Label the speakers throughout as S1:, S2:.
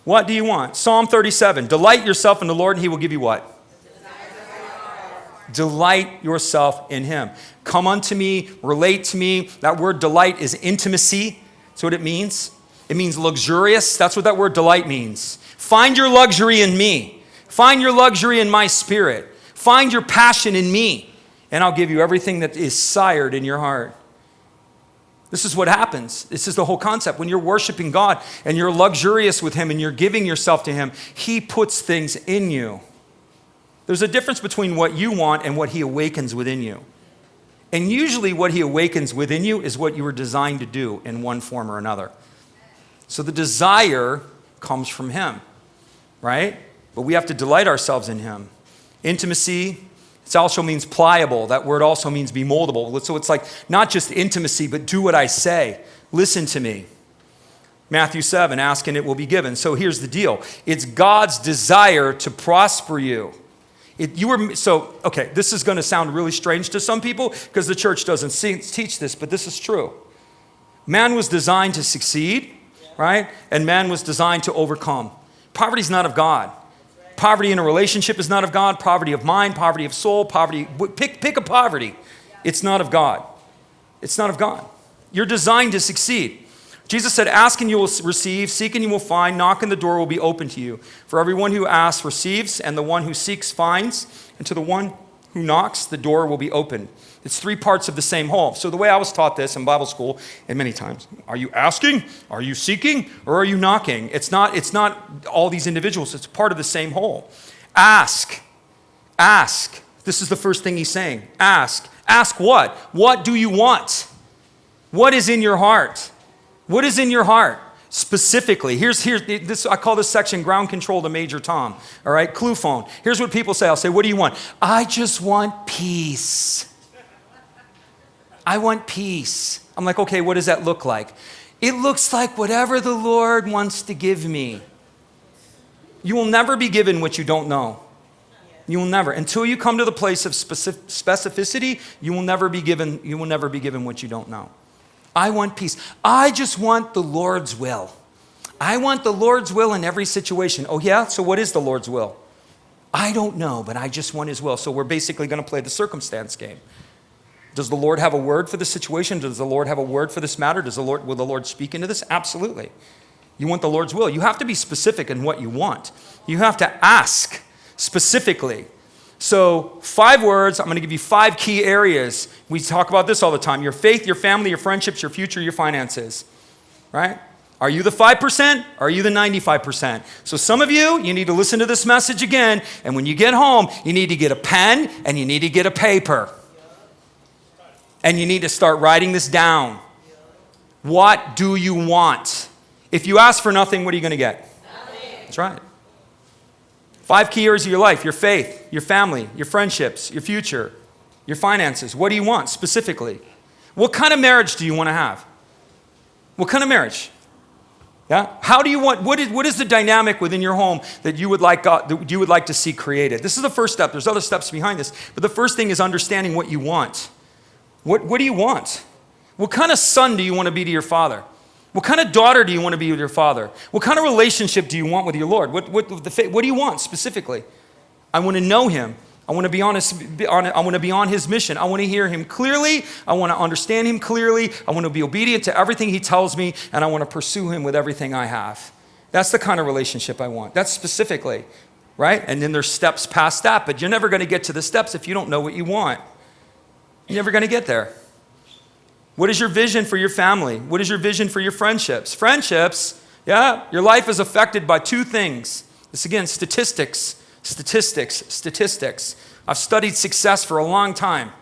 S1: What do you want? Psalm 37, delight yourself in the Lord and he will give you what? Delight yourself in him. Come unto me, relate to me. That word delight is intimacy. That's what it means. It means luxurious. That's what that word delight means. Find your luxury in me. Find your luxury in my spirit. Find your passion in me, and I'll give you everything that is sired in your heart. This is what happens. This is the whole concept. When you're worshiping God and you're luxurious with him and you're giving yourself to him, he puts things in you. There's a difference between what you want and what he awakens within you. And usually what he awakens within you is what you were designed to do in one form or another. So the desire comes from him, right? But we have to delight ourselves in him. Intimacy, it also means pliable. That word also means be moldable. So it's like not just intimacy, but do what I say. Listen to me. Matthew 7, ask and it will be given. So here's the deal. It's God's desire to prosper you. This is going to sound really strange to some people because the church doesn't teach this, but this is true. Man was designed to succeed, right? And man was designed to overcome. Poverty is not of God. Poverty in a relationship is not of God. Poverty of mind, poverty of soul, poverty. Pick a poverty. It's not of God. It's not of God. You're designed to succeed. Jesus said, ask and you will receive, seek and you will find, knock and the door will be open to you. For everyone who asks receives, and the one who seeks finds, and to the one who knocks, the door will be opened. It's three parts of the same whole. So the way I was taught this in Bible school, and many times, are you asking, are you seeking, or are you knocking? It's not all these individuals. It's part of the same whole. Ask. This is the first thing he's saying. Ask. Ask what? What do you want? What is in your heart? What is in your heart? Specifically, here's this. I call this section ground control to Major Tom. All right, clue phone. Here's what people say. I'll say, what do you want? I just want peace. I want peace. I'm like, okay, what does that look like? It looks like whatever the Lord wants to give me. You will never be given what you don't know. You will never. Until you come to the place of specificity, you will never be given what you don't know. I want peace. I just want the Lord's will. I want the Lord's will in every situation. Oh yeah? So what is the Lord's will? I don't know, but I just want his will. So we're basically going to play the circumstance game. Does the Lord have a word for the situation? Does the Lord have a word for this matter? Will the Lord speak into this? Absolutely. You want the Lord's will. You have to be specific in what you want. You have to ask specifically. So 5 words, I'm going to give you 5 key areas. We talk about this all the time. Your faith, your family, your friendships, your future, your finances. Right? Are you the 5%? Or are you the 95%? So some of you need to listen to this message again. And when you get home, you need to get a pen and you need to get a paper. And you need to start writing this down. What do you want? If you ask for nothing, what are you going to get? Nothing. That's right. 5 key areas of your life, your faith, your family, your friendships, your future, your finances. What do you want specifically? What kind of marriage do you want to have? What kind of marriage? Yeah? How do you want, what is the dynamic within your home that you would like to see created? This is the first step. There's other steps behind this. But the first thing is understanding what you want. What do you want? What kind of son do you want to be to your father? What kind of daughter do you want to be with your father? What kind of relationship do you want with your Lord? What do you want specifically? I want to know him. I want to be on his mission. I want to hear him clearly. I want to understand him clearly. I want to be obedient to everything he tells me, and I want to pursue him with everything I have. That's the kind of relationship I want. That's specifically, right? And then there's steps past that, but you're never going to get to the steps if you don't know what you want. You're never going to get there. What is your vision for your family? What is your vision for your friendships? Friendships, yeah, your life is affected by 2 things. This again, statistics. I've studied success for a long time.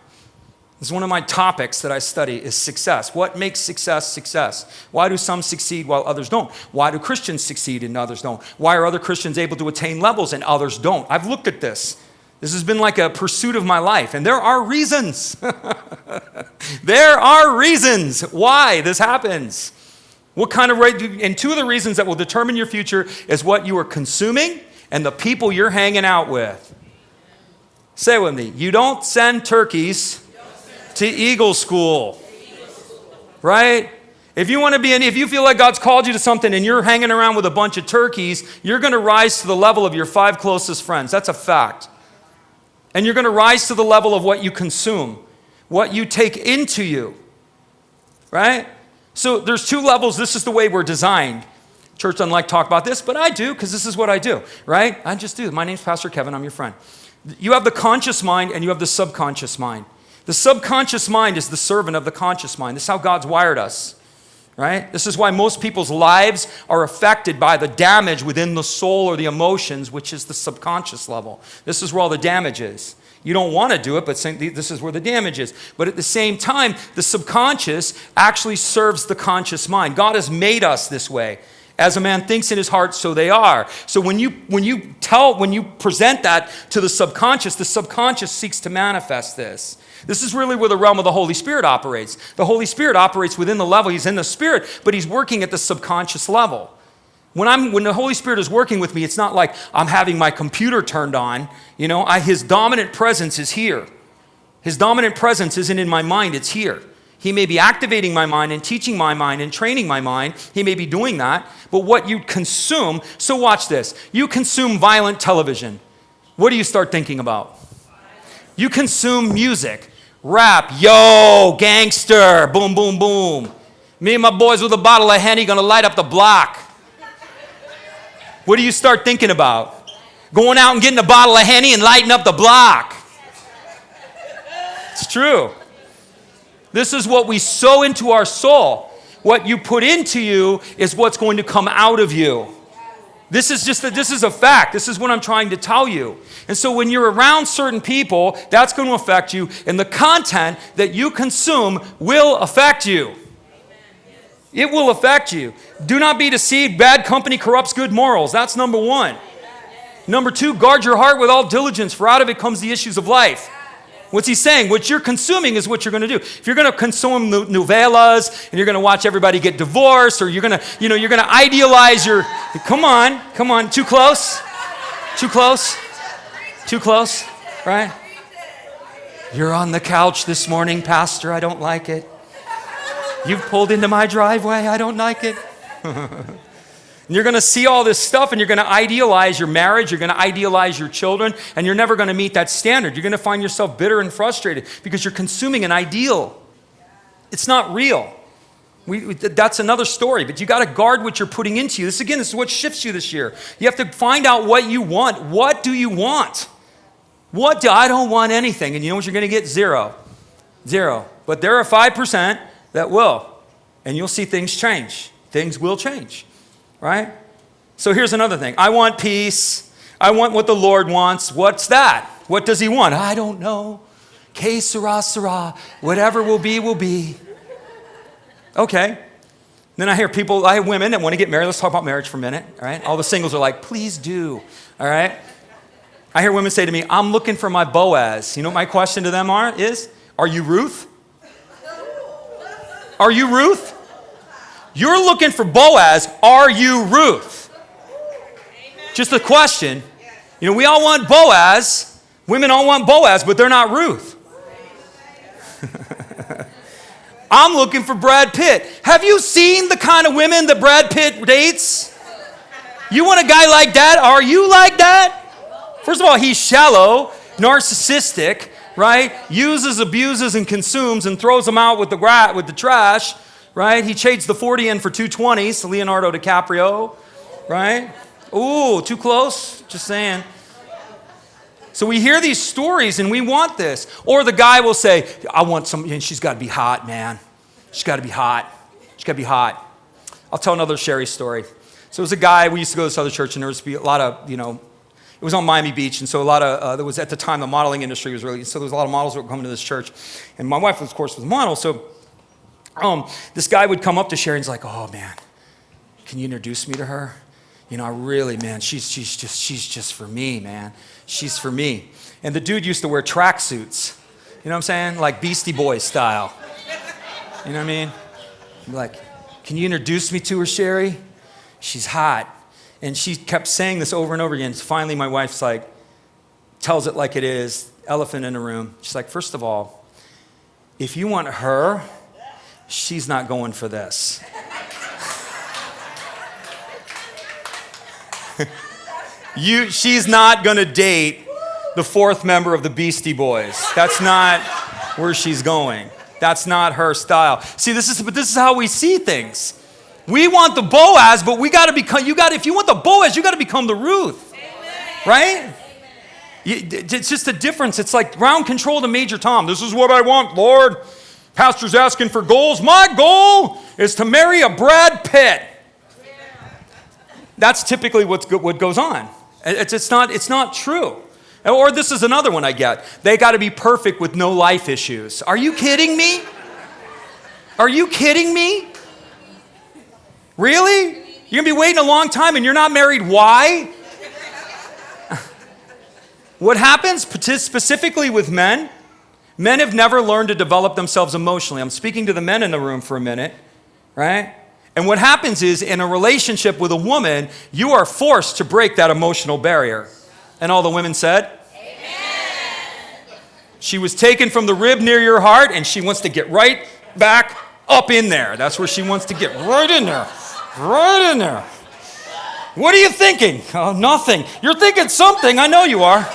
S1: It's one of my topics that I study is success. What makes success success? Why do some succeed while others don't? Why do Christians succeed and others don't? Why are other Christians able to attain levels and others don't? I've looked at this. This has been like a pursuit of my life, and there are reasons. There are reasons why this happens. And 2 of the reasons that will determine your future is what you are consuming and the people you're hanging out with. Say it with me. You don't send turkeys to Eagle School, right? If you feel like God's called you to something and you're hanging around with a bunch of turkeys, you're going to rise to the level of your 5 closest friends. That's a fact. And you're going to rise to the level of what you consume, what you take into you, right? So there's 2 levels. This is the way we're designed. Church doesn't like to talk about this, but I do because this is what I do, right? I just do. My name's Pastor Kevin. I'm your friend. You have the conscious mind and you have the subconscious mind. The subconscious mind is the servant of the conscious mind. This is how God's wired us. Right? This is why most people's lives are affected by the damage within the soul or the emotions, which is the subconscious level. This is where all the damage is. You don't want to do it, but this is where the damage is. But at the same time, the subconscious actually serves the conscious mind. God has made us this way. As a man thinks in his heart, so they are. So when you present that to the subconscious seeks to manifest this. This is really where the realm of the Holy Spirit operates. The Holy Spirit operates within the level. He's in the Spirit, but he's working at the subconscious level. When the Holy Spirit is working with me, it's not like I'm having my computer turned on. His dominant presence is here. His dominant presence isn't in my mind, it's here. He may be activating my mind and teaching my mind and training my mind. He may be doing that. But what you consume, so watch this. You consume violent television. What do you start thinking about? You consume music, rap, yo, gangster, boom, boom, boom. Me and my boys with a bottle of Henny gonna light up the block. What do you start thinking about? Going out and getting a bottle of Henny and lighting up the block. It's true. This is what we sow into our soul. What you put into you is what's going to come out of you. This is a fact. This is what I'm trying to tell you. And so when you're around certain people, that's going to affect you. And the content that you consume will affect you. It will affect you. Do not be deceived. Bad company corrupts good morals. That's number 1. Number 2, guard your heart with all diligence, for out of it comes the issues of life. What's he saying? What you're consuming is what you're going to do. If you're going to consume novellas and you're going to watch everybody get divorced, or you're going to idealize your, come on, too close, right? You're on the couch this morning, Pastor. I don't like it. You've pulled into my driveway. I don't like it. And you're going to see all this stuff, and you're going to idealize your marriage, you're going to idealize your children, and you're never going to meet that standard. You're going to find yourself bitter and frustrated because you're consuming an ideal. It's not real. That's another story, but you got to guard what you're putting into you. This is what shifts you this year. You have to find out what you want. What do you want? I don't want anything. And you know what you're going to get? Zero. But there are 5% that will, and you'll see things change. Things will change. Right? So here's another thing. I want peace. I want what the Lord wants. What's that? What does he want? I don't know. Que sera, sera. Whatever will be, will be. Okay. Then I hear women that want to get married. Let's talk about marriage for a minute. All right? All the singles are like, please do. All right? I hear women say to me, I'm looking for my Boaz. You know what my question to them is, are you Ruth? Are you Ruth? You're looking for Boaz. Are you Ruth? Just a question. We all want Boaz. Women all want Boaz, but they're not Ruth. I'm looking for Brad Pitt. Have you seen the kind of women that Brad Pitt dates? You want a guy like that? Are you like that? First of all, he's shallow, narcissistic, right? Uses, abuses, and consumes and throws them out with the trash. Right? He trades the 40 in for 220s to Leonardo DiCaprio, right? Ooh, too close? Just saying. So we hear these stories and we want this. Or the guy will say, I want some, and she's got to be hot, man. She's got to be hot. She's got to be hot. I'll tell another Sherry story. So there was a guy, we used to go to this other church, and there was a lot of, it was on Miami Beach, and so a lot of, there was at the time the modeling industry was really, so there was a lot of models that were coming to this church. And my wife, of course, was a model, so this guy would come up to Sherry and he's like, oh man, can you introduce me to her? I really, man, she's just for me, man. She's for me. And the dude used to wear tracksuits. You know what I'm saying? Like Beastie Boys style. You know what I mean? I'm like, can you introduce me to her, Sherry? She's hot. And she kept saying this over and over again. So finally my wife's like, tells it like it is, elephant in the room. She's like, first of all, if you want her, she's not going for this. She's not going to date the fourth member of the Beastie Boys. That's not where she's going. That's not her style. See, this is how we see things. We want the Boaz, but we got to become, if you want the Boaz, you got to become the Ruth. Amen. Right? It's just a difference. It's like ground control to Major Tom. This is what I want, Lord. Pastor's asking for goals. My goal is to marry a Brad Pitt. That's typically what goes on. It's not true. Or this is another one I get. They got to be perfect with no life issues. Are you kidding me? Are you kidding me? Really? You're going to be waiting a long time and you're not married. Why? What happens specifically with men? Men have never learned to develop themselves emotionally. I'm speaking to the men in the room for a minute, right? And what happens is in a relationship with a woman, you are forced to break that emotional barrier. And all the women said, amen. She was taken from the rib near your heart, and she wants to get right back up in there. That's where she wants to get right in there. Right in there. What are you thinking? Oh, nothing. You're thinking something. I know you are.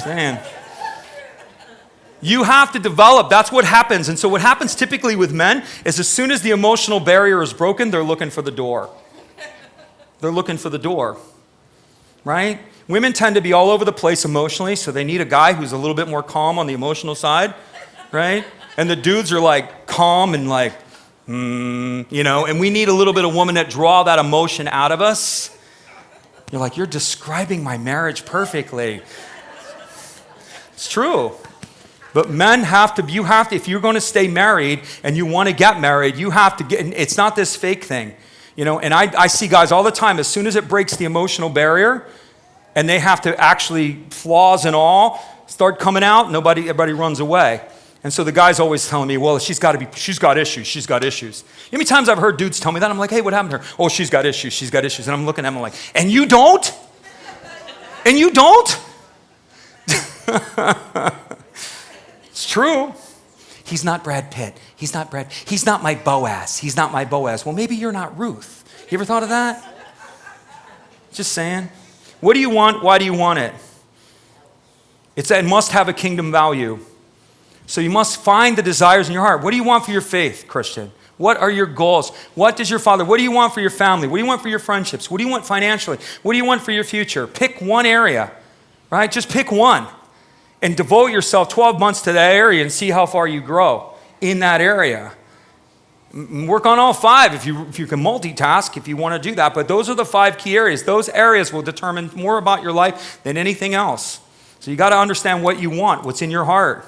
S1: Man. You have to develop. That's what happens. And so what happens typically with men is as soon as the emotional barrier is broken, they're looking for the door. They're looking for the door, right? Women tend to be all over the place emotionally, so they need a guy who's a little bit more calm on the emotional side, right? And the dudes are like calm and like, and we need a little bit of woman that draw that emotion out of us. You're like, you're describing my marriage perfectly. It's true. But men if you're going to stay married and you want to get married, you have to get, it's not this fake thing. And I see guys all the time, as soon as it breaks the emotional barrier and they have to actually, flaws and all, start coming out, everybody runs away. And so the guy's always telling me, well, she's got issues. You know how many times I've heard dudes tell me that? I'm like, hey, what happened to her? Oh, she's got issues. And I'm looking at them like, and you don't? And you don't? It's true. He's not Brad Pitt. He's not my Boaz. He's not my Boaz. Well, maybe you're not Ruth. You ever thought of that? Just saying. What do you want? Why do you want it? It must have a kingdom value. So you must find the desires in your heart. What do you want for your faith, Christian? What are your goals? What do you want for your family? What do you want for your friendships? What do you want financially? What do you want for your future? Pick one area, right? Just pick one. And devote yourself 12 months to that area and see how far you grow in that area. Work on all 5 if you can multitask, if you want to do that. But those are the 5 key areas. Those areas will determine more about your life than anything else. So you got to understand what you want, what's in your heart.